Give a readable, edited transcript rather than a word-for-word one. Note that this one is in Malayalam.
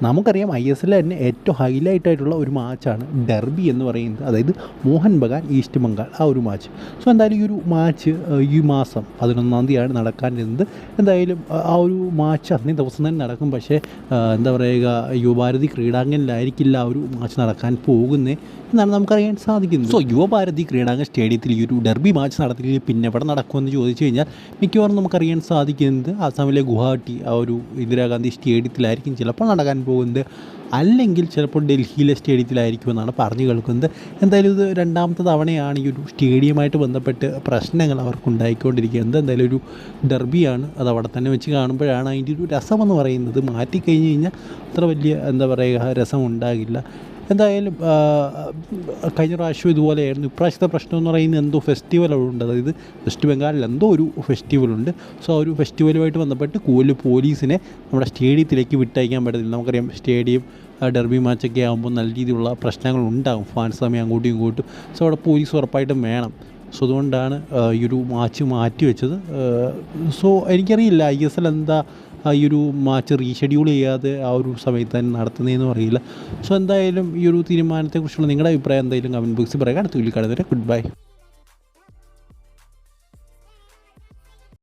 നമുക്കറിയാം ISL തന്നെ ഏറ്റവും ഹൈലൈറ്റ് ആയിട്ടുള്ള ഒരു മാച്ചാണ് ഡെർബി എന്ന് പറയുന്നത്, അതായത് മോഹൻ ബഗാൻ ഈസ്റ്റ് ബംഗാൾ ആ ഒരു മാച്ച്. സോ എന്തായാലും ഈ ഒരു മാച്ച് ഈ മാസം 11-ാം തീയതിയാണ് നടക്കാനിരുന്നത്. എന്തായാലും ആ ഒരു മാച്ച് അന്നേ ദിവസം തന്നെ നടക്കും. പക്ഷേ എന്താ പറയുക, യുവഭാരതി ക്രീഡാങ്കനിലായിരിക്കില്ല ആ ഒരു മാച്ച് നടക്കാൻ പോകുന്നത് എന്നാണ് നമുക്കറിയാൻ സാധിക്കുന്നത്. സോ യുവഭാരതി ക്രീഡാങ്കൻ സ്റ്റേഡിയത്തിൽ ഈ ഒരു ഡെർബി മാച്ച് നടത്തിയില്ലെങ്കിൽ പിന്നെ എവിടെ നടക്കുമെന്ന് ചോദിച്ചു കഴിഞ്ഞാൽ മിക്കവാറും നമുക്കറിയാൻ സാധിക്കുന്നത് ആസാമിലെ ഗുവാഹട്ടി ആ ഒരു ഇന്ദിരാഗാന്ധി സ്റ്റേഡിയത്തിലായിരിക്കും ചിലപ്പോൾ നടക്കാൻ പോകുന്നത്, അല്ലെങ്കിൽ ചിലപ്പോൾ ഡൽഹിയിലെ സ്റ്റേഡിയത്തിലായിരിക്കുമെന്നാണ് പറഞ്ഞു കേൾക്കുന്നത്. എന്തായാലും ഇത് രണ്ടാമത്തെ തവണയാണ് ഈ ഒരു സ്റ്റേഡിയമായിട്ട് ബന്ധപ്പെട്ട് പ്രശ്നങ്ങൾ അവർക്കുണ്ടായിക്കൊണ്ടിരിക്കുന്നത്. എന്തായാലും ഒരു ഡെർബിയാണ്, അത് അവിടെ തന്നെ വെച്ച് കാണുമ്പോഴാണ് അതിൻ്റെ ഒരു രസമെന്ന് പറയുന്നത്. മാറ്റിക്കഴിഞ്ഞ് കഴിഞ്ഞാൽ അത്ര വലിയ എന്താ പറയുക രസം ഉണ്ടാകില്ല. എന്തായാലും കഴിഞ്ഞ പ്രാവശ്യം ഇതുപോലെയായിരുന്നു. ഇപ്രാവശ്യത്തെ പ്രശ്നം എന്ന് പറയുന്നത് എന്തോ ഫെസ്റ്റിവലുണ്ട്, അതായത് വെസ്റ്റ് ബംഗാളിൽ എന്തോ ഒരു ഫെസ്റ്റിവലുണ്ട്. സോ ആ ഒരു ഫെസ്റ്റിവലുമായിട്ട് ബന്ധപ്പെട്ട് പോലീസിനെ നമ്മുടെ സ്റ്റേഡിയത്തിലേക്ക് വിട്ടയക്കാൻ പറ്റത്തില്ല. നമുക്കറിയാം സ്റ്റേഡിയം ഡെർബി മാച്ചൊക്കെ ആകുമ്പോൾ നല്ല രീതിയിലുള്ള പ്രശ്നങ്ങൾ ഉണ്ടാകും, ഫാൻസ് തമ്മിൽ അങ്ങോട്ടും ഇങ്ങോട്ടും. സോ അവിടെ പോലീസ് ഉറപ്പായിട്ടും വേണം. സോ അതുകൊണ്ടാണ് ഈ ഒരു മാച്ച് മാറ്റി വെച്ചത്. സോ എനിക്കറിയില്ല ISL എന്താ ഈ ഒരു മാച്ച് റീഷെഡ്യൂൾ ചെയ്യാതെ ആ ഒരു സമയത്ത് തന്നെ നടത്തുന്നതെന്നും അറിയില്ല. സോ എന്തായാലും ഈ ഒരു തീരുമാനത്തെക്കുറിച്ചുള്ള നിങ്ങളുടെ അഭിപ്രായം എന്തായാലും കമൻറ്റ് ബോക്സിൽ പറയുക. അടുത്ത വീട്ടിൽ കാണുന്നവരെ ഗുഡ് ബൈ.